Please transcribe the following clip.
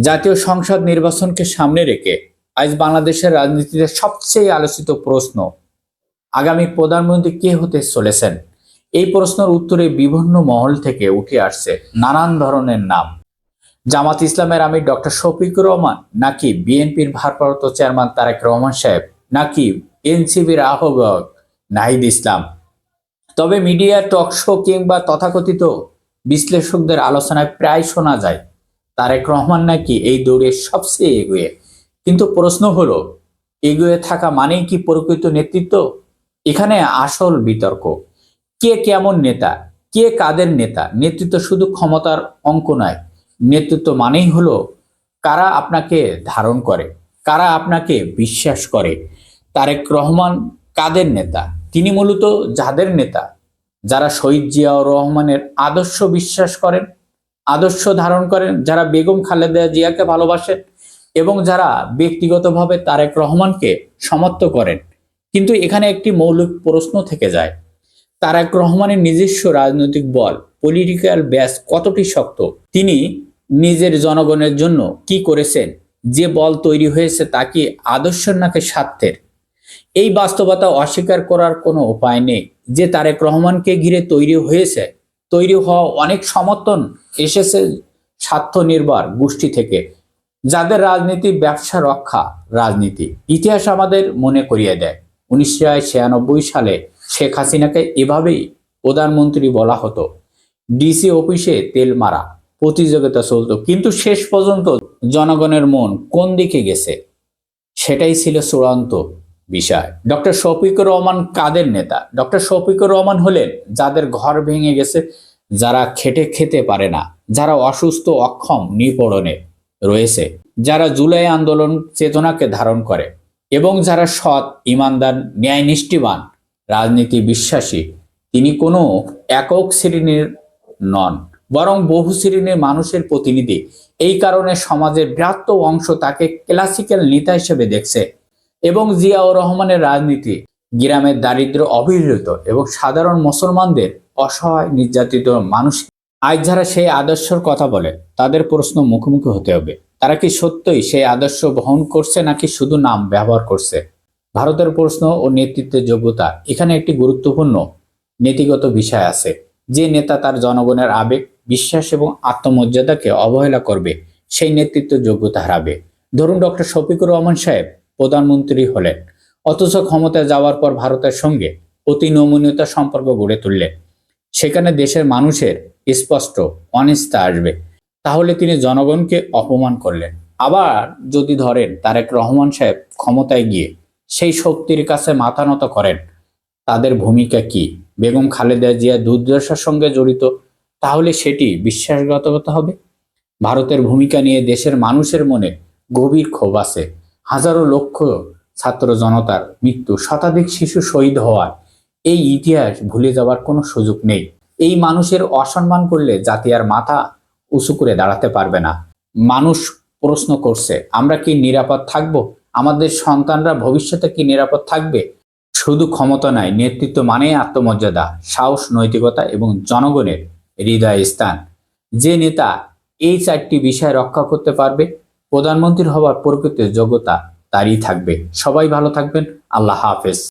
জাতীয় সংসদ নির্বাচনকে সামনে রেখে আজ বাংলাদেশের রাজনীতিতে সবচেয়ে আলোচিত প্রশ্ন, আগামী প্রধানমন্ত্রী কে হতে চলেছেন। এই প্রশ্নের উত্তরে বিভিন্ন মহল থেকে উঠে আসছে নানান ধরনের নাম। জামাত ইসলামের আমির ডক্টর শফিকুর রহমান, নাকি বিএনপির ভারপ্রাপ্ত চেয়ারম্যান তারেক রহমান সাহেব, নাকি এনসিপির আহ্বায়ক নাহিদ ইসলাম। তবে মিডিয়া, টক শো কিংবা তথাকথিত বিশ্লেষকদের আলোচনায় প্রায় শোনা যায় তারেক রহমান নাকি এই দৌড়ে সবচেয়ে এগিয়ে। কিন্তু প্রশ্ন হলো, এগিয়ে থাকা মানেই কি প্রকৃত নেতৃত্ব? এখানে আসল বিতর্ক। কে কেমন নেতা, কে কাদের নেতা। নেতৃত্ব শুধু ক্ষমতার অঙ্ক নয়। নেতৃত্ব মানেই হলো কারা আপনাকে ধারণ করে, কারা আপনাকে বিশ্বাস করে। তারেক রহমান কাদের নেতা? তিনি মূলত যাদের নেতা, যারা শহীদ জিয়াউর রহমানের আদর্শ বিশ্বাস করেন, আদর্শ ধারণ করেন, যারা বেগম খালেদা জিয়াকে ভালোবাসেন এবং যারা ব্যক্তিগতভাবে তারেক রহমানকে সমর্থন করেন। কিন্তু এখানে একটি মৌলিক প্রশ্ন থেকে যায়, তারেক রহমানের নিজস্ব রাজনৈতিক বল, পলিটিক্যাল ব্যাস কতটি শক্ত? তিনি নিজের জনগণের জন্য কি করেছেন? যে বল তৈরি হয়েছে তা কি আদর্শের নাকি স্বার্থের? এই বাস্তবতা অস্বীকার করার কোনো উপায় নেই যে তারেক রহমানকে ঘিরে তৈরি হওয়া অনেক সমর্থন এসেছে স্বার্থ নির্ভর গোষ্ঠী থেকে, যাদের রাজনীতি ব্যবসা রক্ষা রাজনীতি। ইতিহাস আমাদের মনে করিয়ে দেয়, 1996 সালে শেখ হাসিনাকে এভাবেই প্রধানমন্ত্রী বলা হতো। ডিসি অফিসে তেল মারা প্রতিযোগিতা চলত, কিন্তু শেষ পর্যন্ত জনগণের মন কোন দিকে গেছে সেটাই ছিল চূড়ান্ত বিষয়। ডক্টর শফিকুর রহমান কাদের নেতা? ডক্টর শফিকুর রহমান হলেন যাদের ঘর ভেঙে গেছে, যারা খেতে পারে না, যারা অসুস্থ, অক্ষম, নিপীড়নে রয়েছে, যারা জুলাই আন্দোলন চেতনাকে ধারণ করে এবং যারা সৎ, ইমানদার, ন্যায়নিষ্ঠবান, রাজনীতি বিশ্বাসী। তিনি কোনো একক শ্রেণীর নন, বরং বহু শ্রেণীর মানুষের প্রতিনিধি। এই কারণে সমাজের বৃহত্তর অংশ তাকে ক্লাসিক্যাল নেতা হিসেবে দেখছে। এবং জিয়াউর রহমানের রাজনীতি গ্রামের দারিদ্র অবহেলিত এবং সাধারণ মুসলমানদের অসহায় নির্যাতিত মানুষ। আজ যারা সেই আদর্শের কথা বলে তাদের প্রশ্ন মুখোমুখি হতে হবে, তারা কি সত্যই সেই আদর্শ বহন করছে নাকি শুধু নাম ব্যবহার করছে। ভারতের প্রশ্ন ও নেতৃত্বের যোগ্যতা, এখানে একটি গুরুত্বপূর্ণ নীতিগত বিষয় আছে। যে নেতা তার জনগণের আবেগ, বিশ্বাস এবং আত্মমর্যাদাকে অবহেলা করবে, সেই নেতৃত্বের যোগ্যতা হারাবে। ধরুন, ডক্টর শফিকুর রহমান সাহেব প্রধানমন্ত্রী হলেন, অথচ ক্ষমতায় যাওয়ার পর ভারতের সঙ্গে অতি নমনীয়তা সম্পর্ক গড়ে তুললেন। সেখানে দেশের মানুষের স্পষ্ট অনিচ্ছা আসবে, তাহলে তিনি জনগণকে অপমান করলেন। আবার যদি ধরেন তারেক রহমান সাহেব ক্ষমতায় গিয়ে সেই শক্তির কাছে মাথা নত করেন, তাদের ভূমিকা কি বেগম খালেদা জিয়া দুর্দশার সঙ্গে জড়িত, তাহলে সেটি বিশ্বাসঘাতকতা হবে। ভারতের ভূমিকা নিয়ে দেশের মানুষের মনে গভীর ক্ষোভ আছে। হাজারো লক্ষ ছাত্র জনতার মৃত্যু, শতাধিক শিশু শহীদ হওয়ায় এই ইতিহাস ভুলে যাওয়ার কোনো সুযোগ নেই। এই মানুষের অসম্মান করলে জাতি আর মাথা উঁচু করে দাঁড়াতে পারবে না। মানুষ প্রশ্ন করছে, আমরা কি নিরাপদ থাকব? আমাদের সন্তানরা ভবিষ্যতে কি নিরাপদ থাকবে? শুধু ক্ষমতা নয়, নেতৃত্ব মানেই আত্মমর্যাদা, সাহস, নৈতিকতা এবং জনগণের হৃদয় স্থান। যে নেতা এই চারটি বিষয় রক্ষা করতে পারবে, প্রধানমন্ত্রী হওয়ার প্রকৃত যোগ্যতা তারই থাকবে। সবাই ভালো থাকবেন। আল্লাহ হাফেজ।